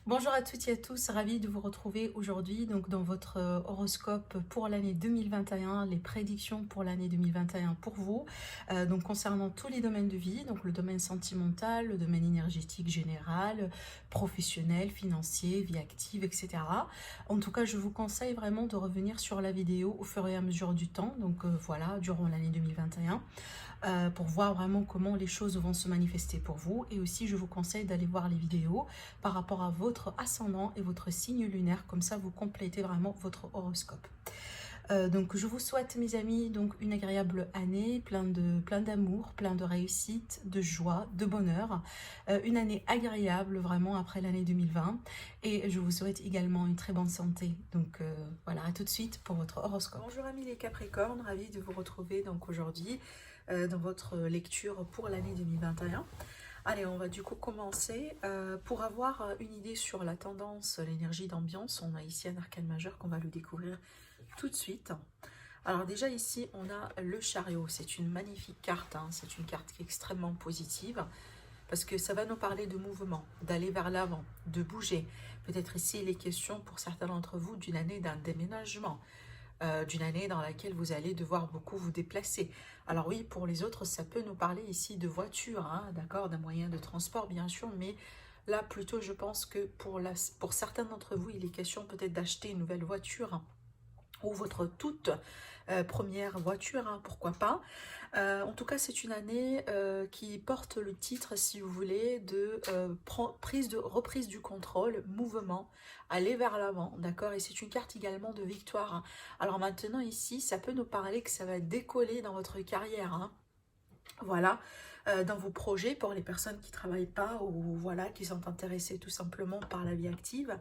Bonjour à toutes et à tous, ravie de vous retrouver aujourd'hui donc dans votre horoscope pour l'année 2021, les prédictions pour l'année 2021 pour vous, donc concernant tous les domaines de vie, donc le domaine sentimental, le domaine énergétique général, professionnel, financier, vie active, etc. En tout cas, je vous conseille vraiment de revenir sur la vidéo au fur et à mesure du temps, donc voilà, durant l'année 2021. Pour voir vraiment comment les choses vont se manifester pour vous. Et aussi, je vous conseille d'aller voir les vidéos par rapport à votre ascendant et votre signe lunaire. Comme ça, vous complétez vraiment votre horoscope. Donc, je vous souhaite, mes amis, donc une agréable année, plein d'amour, plein de réussite, de joie, de bonheur. Une année agréable, vraiment, après l'année 2020. Et je vous souhaite également une très bonne santé. Donc, voilà, à tout de suite pour votre horoscope. Bonjour, amis les Capricornes, ravi de vous retrouver donc aujourd'hui dans votre lecture pour l'année 2021. Allez, on va du coup commencer. Pour avoir une idée sur la tendance, l'énergie d'ambiance, on a ici un arcane majeur qu'on va le découvrir tout de suite. Alors déjà ici, on a le chariot. C'est une magnifique carte, hein. C'est une carte qui est extrêmement positive parce que ça va nous parler de mouvement, d'aller vers l'avant, de bouger. Peut-être ici, il est question pour certains d'entre vous d'une année d'un déménagement, d'une année dans laquelle vous allez devoir beaucoup vous déplacer. Alors oui, pour les autres, ça peut nous parler ici de voiture, hein, d'accord, d'un moyen de transport bien sûr, mais là plutôt je pense que pour certains d'entre vous, il est question peut-être d'acheter une nouvelle voiture, hein, ou votre toute première voiture, hein, pourquoi pas. En tout cas, c'est une année qui porte le titre, si vous voulez, de reprise du contrôle, mouvement, aller vers l'avant, d'accord. Et c'est une carte également de victoire, hein. Alors maintenant, ici, ça peut nous parler que ça va décoller dans votre carrière, hein. Voilà, dans vos projets pour les personnes qui ne travaillent pas ou voilà, qui sont intéressées tout simplement par la vie active.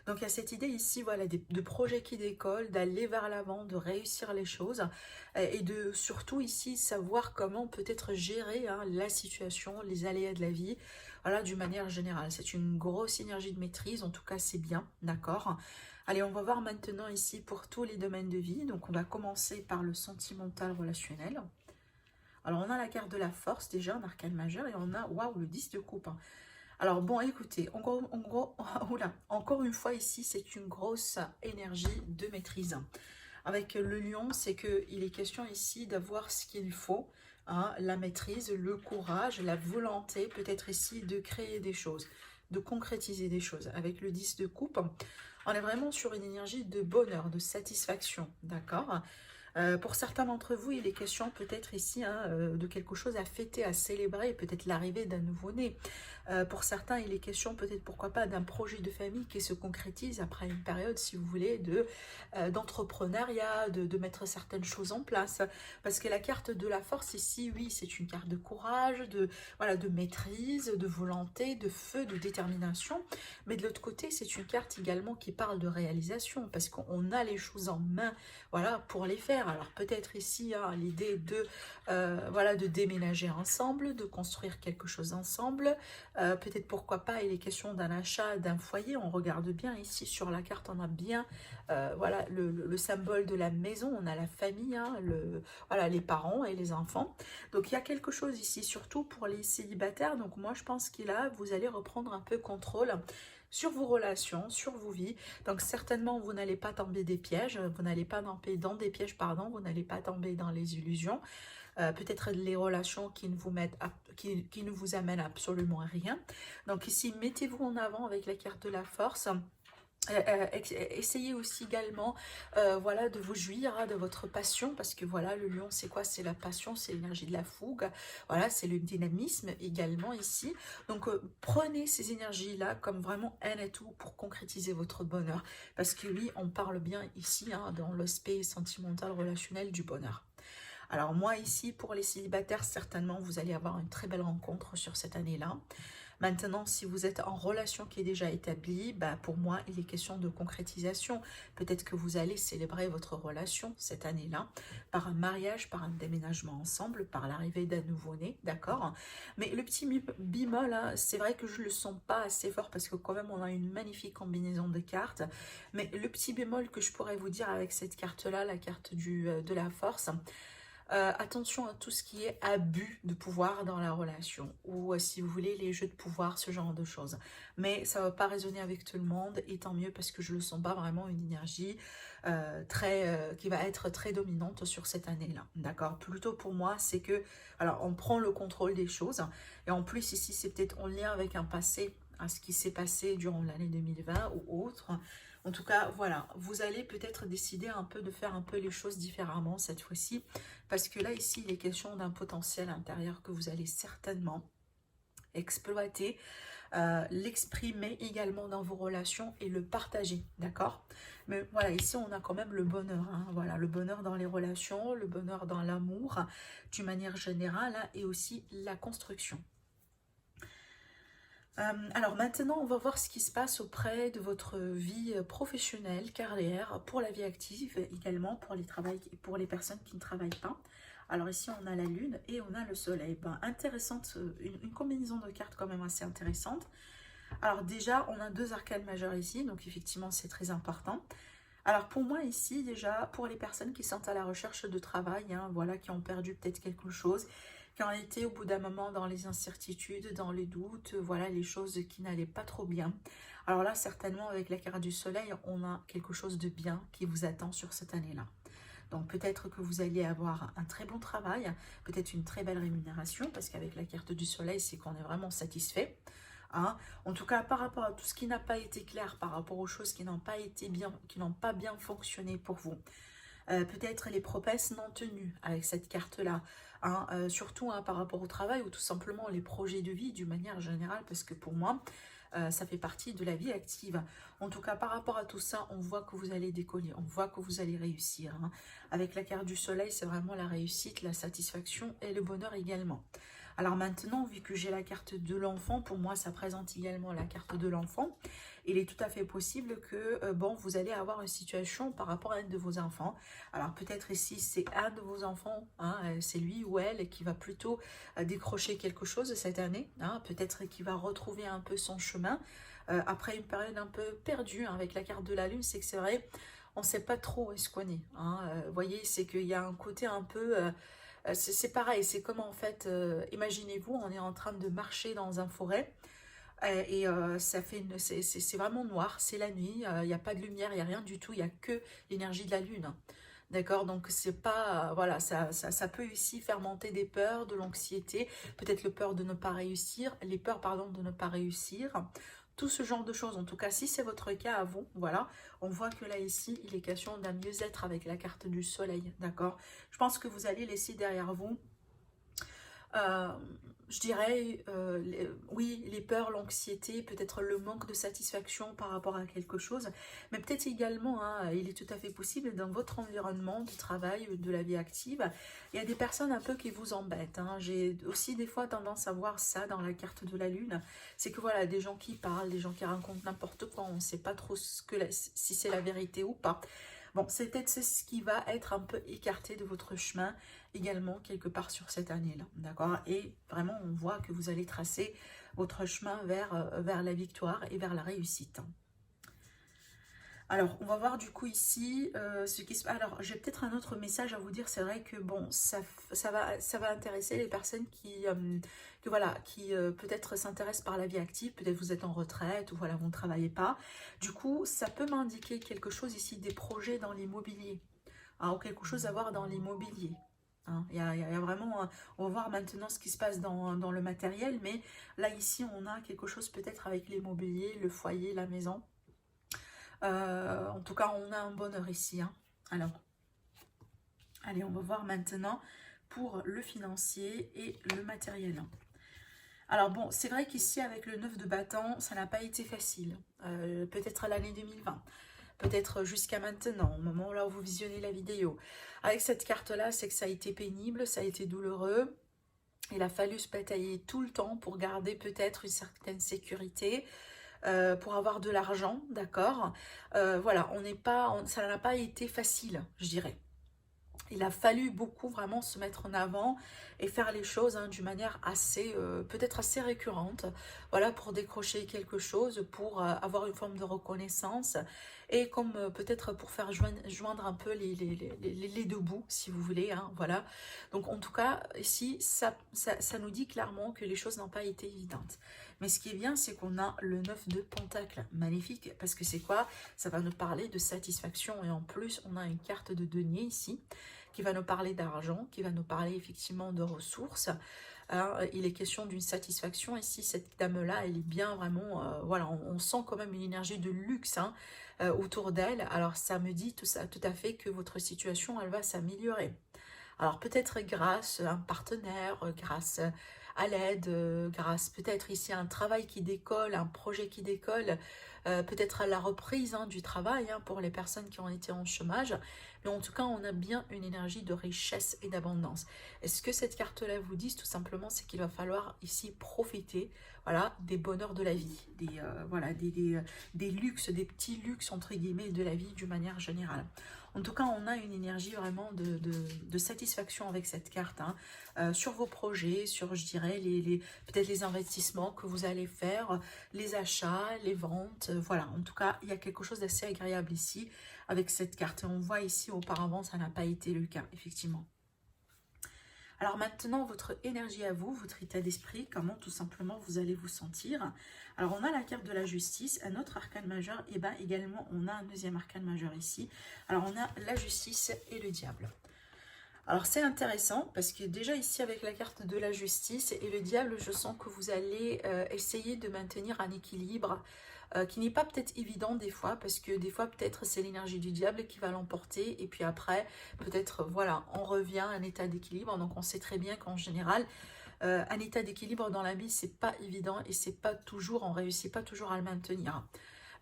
Donc il y a cette idée ici, voilà, de projets qui décollent, d'aller vers l'avant, de réussir les choses et de surtout ici savoir comment peut-être gérer, hein, la situation, les aléas de la vie, voilà, d'une manière générale. C'est une grosse énergie de maîtrise, en tout cas c'est bien, d'accord. Allez, on va voir maintenant ici pour tous les domaines de vie. Donc on va commencer par le sentimental relationnel. Alors on a la carte de la force déjà, un arcane majeur, et on a, waouh, le 10 de coupe, hein. Alors bon, écoutez, encore une fois ici, c'est une grosse énergie de maîtrise. Avec le lion, c'est qu'il est question ici d'avoir ce qu'il faut, hein, la maîtrise, le courage, la volonté, peut-être ici de créer des choses, de concrétiser des choses. Avec le 10 de coupe, on est vraiment sur une énergie de bonheur, de satisfaction, d'accord. Pour certains d'entre vous, il est question peut-être ici, hein, de quelque chose à fêter, à célébrer, peut-être l'arrivée d'un nouveau-né. Pour certains, il est question peut-être, pourquoi pas, d'un projet de famille qui se concrétise après une période, si vous voulez, d'entrepreneuriat, de mettre certaines choses en place. Parce que la carte de la force ici, oui, c'est une carte de courage, voilà, de maîtrise, de volonté, de feu, de détermination. Mais de l'autre côté, c'est une carte également qui parle de réalisation, parce qu'on a les choses en main, voilà, pour les faire. Alors peut-être ici, hein, l'idée voilà, de déménager ensemble, de construire quelque chose ensemble. Peut-être pourquoi pas, il est question d'un achat d'un foyer. On regarde bien ici sur la carte, on a bien voilà, le symbole de la maison, on a la famille, hein, voilà, les parents et les enfants. Donc il y a quelque chose ici, surtout pour les célibataires. Donc moi je pense qu'il a, vous allez reprendre un peu contrôle sur vos relations, sur vos vies. Donc certainement, vous n'allez pas tomber des pièges, vous n'allez pas tomber dans des pièges, pardon, vous n'allez pas tomber dans les illusions. Peut-être les relations qui ne vous qui ne vous amènent absolument à rien. Donc ici, mettez-vous en avant avec la carte de la force. Essayez aussi également, voilà, de vous jouir, hein, de votre passion, parce que voilà, le lion, c'est quoi? C'est la passion, c'est l'énergie de la fougue, voilà, c'est le dynamisme également ici. Donc prenez ces énergies là comme vraiment un atout pour concrétiser votre bonheur, parce que oui, on parle bien ici, hein, dans l'aspect sentimental relationnel du bonheur. Alors moi ici, pour les célibataires, certainement vous allez avoir une très belle rencontre sur cette année-là. Maintenant, si vous êtes en relation qui est déjà établie, bah, pour moi, il est question de concrétisation. Peut-être que vous allez célébrer votre relation cette année-là par un mariage, par un déménagement ensemble, par l'arrivée d'un nouveau-né, d'accord? Mais le petit bémol, hein, c'est vrai que je ne le sens pas assez fort parce que quand même, on a une magnifique combinaison de cartes. Mais le petit bémol que je pourrais vous dire avec cette carte-là, la carte de la force, Attention à tout ce qui est abus de pouvoir dans la relation, ou si vous voulez les jeux de pouvoir, ce genre de choses. Mais ça ne va pas résonner avec tout le monde, et tant mieux parce que je ne le sens pas vraiment une énergie qui va être très dominante sur cette année-là. D'accord? Plutôt pour moi, c'est que, alors on prend le contrôle des choses, et en plus ici c'est peut-être en lien avec un passé, à ce qui s'est passé durant l'année 2020 ou autre. En tout cas, voilà, vous allez peut-être décider un peu de faire un peu les choses différemment cette fois-ci, parce que là, ici, il est question d'un potentiel intérieur que vous allez certainement exploiter, l'exprimer également dans vos relations et le partager, d'accord? Mais voilà, ici, on a quand même le bonheur, hein, voilà, le bonheur dans les relations, le bonheur dans l'amour, d'une manière générale, hein, et aussi la construction. Alors maintenant, on va voir ce qui se passe auprès de votre vie professionnelle, carrière, pour la vie active, également pour les personnes qui ne travaillent pas. Alors ici, on a la lune et on a le soleil. Ben, intéressante, une combinaison de cartes quand même assez intéressante. Alors déjà, on a deux arcanes majeures ici, donc effectivement, c'est très important. Alors pour moi ici, déjà, pour les personnes qui sont à la recherche de travail, hein, voilà, qui ont perdu peut-être quelque chose, qui ont été au bout d'un moment dans les incertitudes, dans les doutes, voilà, les choses qui n'allaient pas trop bien. Alors là, certainement, avec la carte du soleil, on a quelque chose de bien qui vous attend sur cette année-là. Donc peut-être que vous allez avoir un très bon travail, peut-être une très belle rémunération, parce qu'avec la carte du soleil, c'est qu'on est vraiment satisfait. Hein. En tout cas, par rapport à tout ce qui n'a pas été clair, par rapport aux choses qui n'ont pas été bien, qui n'ont pas bien fonctionné pour vous. Peut-être les promesses non tenues avec cette carte-là, hein, surtout hein, par rapport au travail ou tout simplement les projets de vie d'une manière générale, parce que pour moi, ça fait partie de la vie active. En tout cas, par rapport à tout ça, on voit que vous allez décoller, on voit que vous allez réussir. Hein. Avec la carte du soleil, c'est vraiment la réussite, la satisfaction et le bonheur également. Alors maintenant, vu que j'ai la carte de l'enfant, pour moi, ça présente également la carte de l'enfant. Il est tout à fait possible que, bon, vous allez avoir une situation par rapport à un de vos enfants. Alors peut-être ici, c'est un de vos enfants, hein, c'est lui ou elle qui va plutôt décrocher quelque chose cette année. Hein, peut-être qu'il va retrouver un peu son chemin après une période un peu perdue. Hein, avec la carte de la lune, c'est que c'est vrai, on ne sait pas trop où est-ce qu'on est. Hein, vous voyez, c'est qu'il y a un côté un peu... c'est pareil, c'est comme en fait, imaginez-vous, on est en train de marcher dans un forêt et ça fait c'est vraiment noir, c'est la nuit, il n'y a pas de lumière, il n'y a rien du tout, il n'y a que l'énergie de la lune. D'accord, donc c'est pas, voilà, ça peut ici faire monter des peurs, de l'anxiété, peut-être le peur de ne pas réussir, les peurs, pardon, de ne pas réussir, tout ce genre de choses. En tout cas, si c'est votre cas à vous, voilà, on voit que là, ici, il est question d'un mieux-être avec la carte du soleil, d'accord. Je pense que vous allez laisser derrière vous euh, je dirais, oui, les peurs, l'anxiété, peut-être le manque de satisfaction par rapport à quelque chose, mais peut-être également, hein, il est tout à fait possible dans votre environnement de travail, de la vie active, il y a des personnes un peu qui vous embêtent. Hein. J'ai aussi des fois tendance à voir ça dans la carte de la lune, c'est que voilà, des gens qui parlent, des gens qui racontent n'importe quoi, on ne sait pas trop si c'est la vérité ou pas. Bon, c'est peut-être ce qui va être un peu écarté de votre chemin également quelque part sur cette année-là, d'accord? Et vraiment, on voit que vous allez tracer votre chemin vers la victoire et vers la réussite. Alors, on va voir du coup ici ce qui se passe. Alors, j'ai peut-être un autre message à vous dire. C'est vrai que bon, ça va intéresser les personnes qui peut-être s'intéressent par la vie active. Peut-être vous êtes en retraite ou voilà, vous ne travaillez pas. Du coup, ça peut m'indiquer quelque chose ici, des projets dans l'immobilier. Hein, ou quelque chose à voir dans l'immobilier. Hein, il y a vraiment, on va voir maintenant ce qui se passe dans le matériel, mais là ici on a quelque chose peut-être avec l'immobilier, le foyer, la maison. En tout cas, on a un bonheur ici. Hein. Alors, allez, on va voir maintenant pour le financier et le matériel. Alors bon, c'est vrai qu'ici, avec le 9 de bâton, ça n'a pas été facile. Peut-être à l'année 2020. Peut-être jusqu'à maintenant, au moment là où vous visionnez la vidéo. Avec cette carte-là, c'est que ça a été pénible, ça a été douloureux. Il a fallu se batailler tout le temps pour garder peut-être une certaine sécurité. Pour avoir de l'argent, d'accord. Voilà, ça n'a pas été facile, je dirais. il a fallu beaucoup vraiment se mettre en avant et faire les choses d'une manière assez, peut-être assez récurrente, voilà, pour décrocher quelque chose, pour avoir une forme de reconnaissance et comme peut-être pour faire joindre un peu les deux bouts, si vous voulez, voilà. Donc en tout cas, ici, ça nous dit clairement que les choses n'ont pas été évidentes. Mais ce qui est bien, c'est qu'on a le 9 de Pentacle, magnifique, parce que c'est quoi? Ça va nous parler de satisfaction et en plus, on a une carte de denier ici, qui va nous parler d'argent, qui va nous parler effectivement de ressources. Il est question d'une satisfaction ici, cette dame-là, elle est bien vraiment, voilà, on sent quand même une énergie de luxe autour d'elle. Alors ça me dit tout ça, tout à fait que votre situation, elle va s'améliorer. Alors peut-être grâce à un partenaire, grâce à l'aide, grâce peut-être ici à un travail qui décolle, un projet qui décolle, peut-être à la reprise du travail pour les personnes qui ont été en chômage. Mais en tout cas, on a bien une énergie de richesse et d'abondance. Et ce que cette carte-là vous dit, tout simplement, c'est qu'il va falloir ici profiter, voilà, des bonheurs de la vie, voilà, des luxes, des petits luxes, entre guillemets, de la vie d'une manière générale. En tout cas, on a une énergie vraiment de satisfaction avec cette carte, sur vos projets, sur, je dirais, peut-être les investissements que vous allez faire, les achats, les ventes, voilà. En tout cas, il y a quelque chose d'assez agréable ici avec cette carte. Et on voit ici, auparavant, ça n'a pas été le cas, effectivement. Alors maintenant, votre énergie à vous, votre état d'esprit, comment tout simplement vous allez vous sentir. Alors on a la carte de la justice, un autre arcane majeur, et bien également on a un deuxième arcane majeur ici. Alors on a la justice et le diable. Alors c'est intéressant parce que déjà ici avec la carte de la justice et le diable, je sens que vous allez essayer de maintenir un équilibre qui n'est pas peut-être évident des fois, parce que des fois peut-être c'est l'énergie du diable qui va l'emporter, et puis après peut-être voilà, on revient à un état d'équilibre. Donc on sait très bien qu'en général, un état d'équilibre dans la vie, c'est pas évident, et c'est pas toujours, on réussit pas toujours à le maintenir.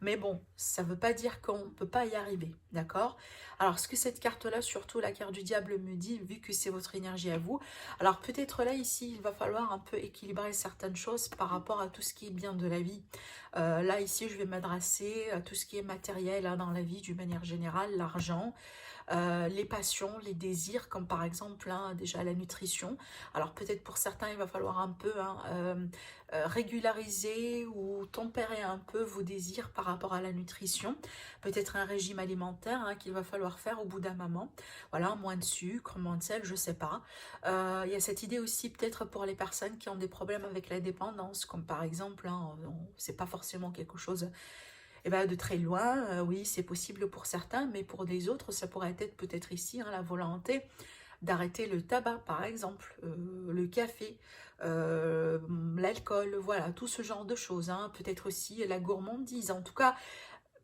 Mais bon, ça ne veut pas dire qu'on ne peut pas y arriver, d'accord? Alors, ce que cette carte-là, surtout la carte du diable, me dit, vu que c'est votre énergie à vous, alors peut-être là, ici, il va falloir un peu équilibrer certaines choses par rapport à tout ce qui est bien de la vie. Là, ici, je vais m'adresser à tout ce qui est matériel dans la vie, d'une manière générale, l'argent, les passions, les désirs, comme par exemple déjà la nutrition. Alors peut-être pour certains, il va falloir un peu régulariser ou tempérer un peu vos désirs par rapport à la nutrition. Peut-être un régime alimentaire qu'il va falloir faire au bout d'un moment. Voilà, moins de sucre, moins de sel, je sais pas. Il y a cette idée aussi peut-être pour les personnes qui ont des problèmes avec la dépendance, comme par exemple, c'est pas forcément quelque chose de très loin, oui, c'est possible pour certains, mais pour des autres, ça pourrait être peut-être ici la volonté d'arrêter le tabac, par exemple, le café, l'alcool, voilà, tout ce genre de choses. Peut-être aussi la gourmandise. En tout cas,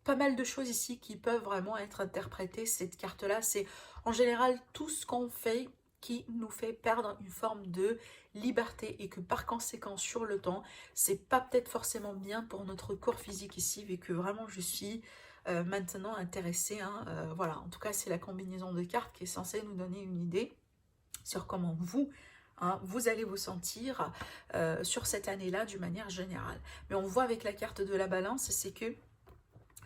pas mal de choses ici qui peuvent vraiment être interprétées. Cette carte-là, c'est en général tout ce qu'on fait qui nous fait perdre une forme de liberté, et que par conséquent sur le temps, c'est pas peut-être forcément bien pour notre corps physique ici, vu que vraiment je suis maintenant intéressée, voilà, en tout cas c'est la combinaison de cartes qui est censée nous donner une idée sur comment vous, vous allez vous sentir sur cette année-là d'une manière générale. Mais on voit avec la carte de la balance, c'est que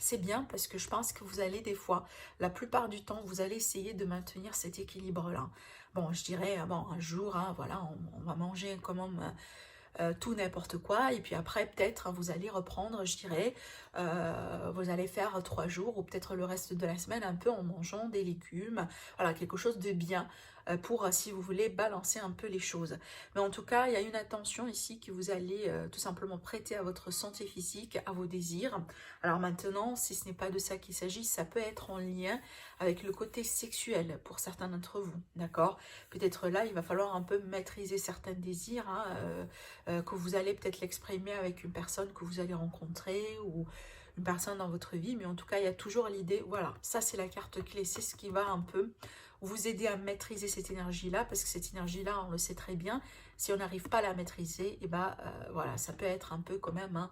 c'est bien, parce que je pense que vous allez des fois, la plupart du temps, vous allez essayer de maintenir cet équilibre-là. Bon, je dirais, bon, un jour, voilà, on va manger quand même tout n'importe quoi, et puis après, peut-être, vous allez reprendre, je dirais, vous allez faire 3 jours, ou peut-être le reste de la semaine, un peu en mangeant des légumes, voilà, quelque chose de bien, pour, si vous voulez, balancer un peu les choses. Mais en tout cas, il y a une attention ici que vous allez tout simplement prêter à votre santé physique, à vos désirs. Alors maintenant, si ce n'est pas de ça qu'il s'agit, ça peut être en lien avec le côté sexuel pour certains d'entre vous, d'accord? Peut-être là, il va falloir un peu maîtriser certains désirs, que vous allez peut-être l'exprimer avec une personne que vous allez rencontrer, ou une personne dans votre vie, mais en tout cas, il y a toujours l'idée, voilà, ça c'est la carte clé, c'est ce qui va un peu vous aider à maîtriser cette énergie-là, parce que cette énergie-là, on le sait très bien, si on n'arrive pas à la maîtriser, et voilà, ça peut être un peu quand même,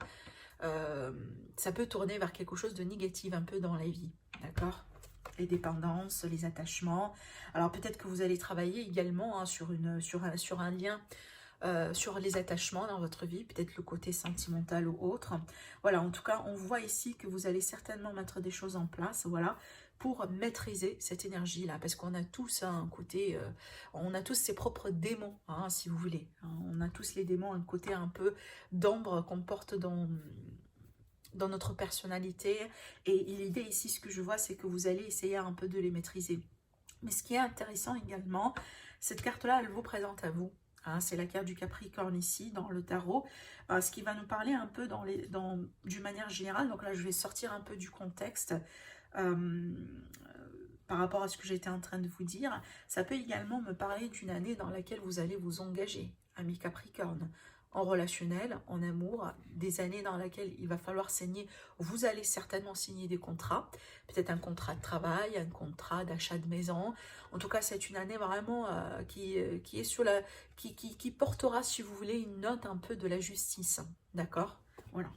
ça peut tourner vers quelque chose de négatif un peu dans la vie, d'accord? Les dépendances, les attachements. Alors peut-être que vous allez travailler également sur un lien sur les attachements dans votre vie, peut-être le côté sentimental ou autre. Voilà, en tout cas, on voit ici que vous allez certainement mettre des choses en place, voilà, pour maîtriser cette énergie-là, parce qu'on a tous un côté, on a tous ses propres démons, hein, si vous voulez. Hein. On a tous les démons, un côté un peu d'ombre qu'on porte dans notre personnalité. Et l'idée ici, ce que je vois, c'est que vous allez essayer un peu de les maîtriser. Mais ce qui est intéressant également, cette carte-là, elle vous présente à vous. Hein, c'est la carte du Capricorne ici, dans le tarot. Ce qui va nous parler un peu d'une manière générale. Donc là, je vais sortir un peu du contexte par rapport à ce que j'étais en train de vous dire. Ça peut également me parler d'une année dans laquelle vous allez vous engager, ami Capricorne, en relationnel, en amour, des années dans lesquelles il va falloir signer, vous allez certainement signer des contrats, peut-être un contrat de travail, un contrat d'achat de maison. En tout cas, c'est une année vraiment qui est sur la, qui portera, si vous voulez, une note un peu de la justice, d'accord? Voilà.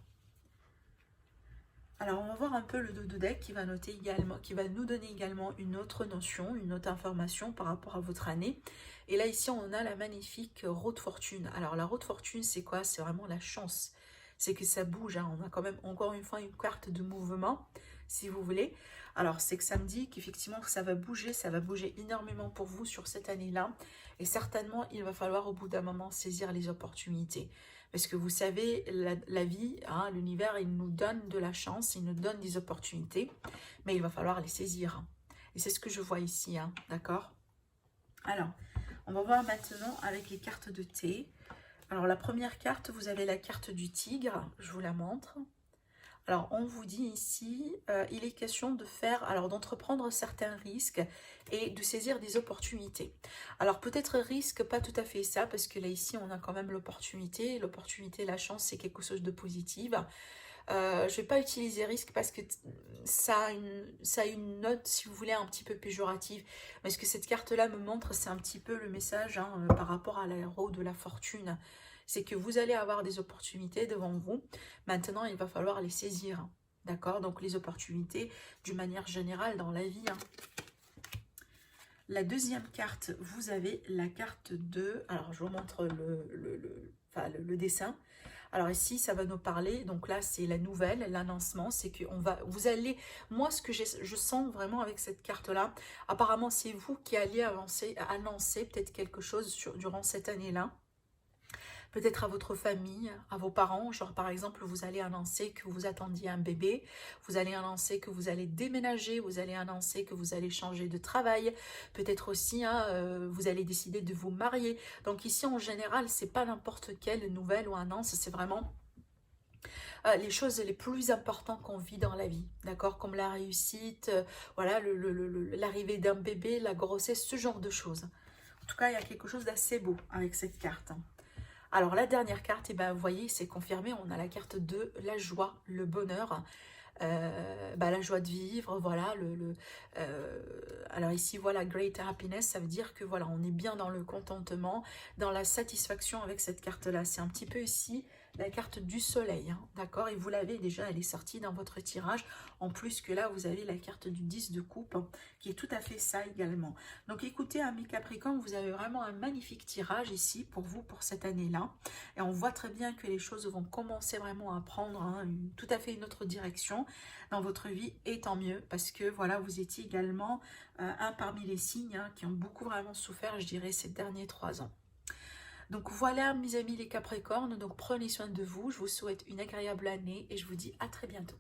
Alors, on va voir un peu le dos de deck qui va noter également, qui va nous donner également une autre notion, une autre information par rapport à votre année. Et là, ici, on a la magnifique roue de fortune. Alors, la roue de fortune, c'est quoi? C'est vraiment la chance. C'est que ça bouge. Hein. On a quand même, encore une fois, une carte de mouvement, si vous voulez. Alors, c'est que ça me dit qu'effectivement, ça va bouger énormément pour vous sur cette année-là. Et certainement, il va falloir au bout d'un moment saisir les opportunités. Parce que vous savez, la vie, hein, l'univers, il nous donne de la chance, il nous donne des opportunités, mais il va falloir les saisir. Et c'est ce que je vois ici, hein, d'accord? Alors, on va voir maintenant avec les cartes de thé. Alors, la première carte, vous avez la carte du tigre, je vous la montre. Alors, on vous dit ici, il est question de faire, alors d'entreprendre certains risques et de saisir des opportunités. Alors, peut-être risque, pas tout à fait ça, parce que là, ici, on a quand même l'opportunité. L'opportunité, la chance, c'est quelque chose de positif. Je ne vais pas utiliser risque parce que ça a une note, si vous voulez, un petit peu péjorative. Mais ce que cette carte-là me montre, c'est un petit peu le message hein, par rapport à la roue de la fortune. C'est que vous allez avoir des opportunités devant vous. Maintenant, il va falloir les saisir. D'accord? Donc, les opportunités, d'une manière générale, dans la vie. Hein. La deuxième carte, vous avez la carte de... Alors, je vous montre le dessin. Alors ici, ça va nous parler, donc là, c'est la nouvelle, l'annoncement, c'est que vous allez, moi, ce que je sens vraiment avec cette carte-là, apparemment, c'est vous qui allez annoncer peut-être quelque chose durant cette année-là. Peut-être à votre famille, à vos parents, genre par exemple, vous allez annoncer que vous attendiez un bébé, vous allez annoncer que vous allez déménager, vous allez annoncer que vous allez changer de travail, peut-être aussi, hein, vous allez décider de vous marier. Donc ici, en général, c'est pas n'importe quelle nouvelle ou annonce, c'est vraiment les choses les plus importantes qu'on vit dans la vie, d'accord? Comme la réussite, voilà, l'arrivée d'un bébé, la grossesse, ce genre de choses. En tout cas, il y a quelque chose d'assez beau avec cette carte. Alors la dernière carte, eh ben, vous voyez, c'est confirmé, on a la carte de la joie, le bonheur, la joie de vivre, voilà. Alors ici, voilà, great happiness, ça veut dire que voilà, on est bien dans le contentement, dans la satisfaction avec cette carte-là. C'est un petit peu ici la carte du soleil, hein, d'accord? Et vous l'avez déjà, elle est sortie dans votre tirage. En plus que là, vous avez la carte du 10 de coupe, hein, qui est tout à fait ça également. Donc écoutez, amis Capricorne, vous avez vraiment un magnifique tirage ici pour vous, pour cette année-là. Et on voit très bien que les choses vont commencer vraiment à prendre hein, tout à fait une autre direction dans votre vie. Et tant mieux, parce que voilà, vous étiez également un parmi les signes hein, qui ont beaucoup vraiment souffert, je dirais, ces derniers 3 ans. Donc voilà mes amis les Capricornes, donc prenez soin de vous, je vous souhaite une agréable année et je vous dis à très bientôt.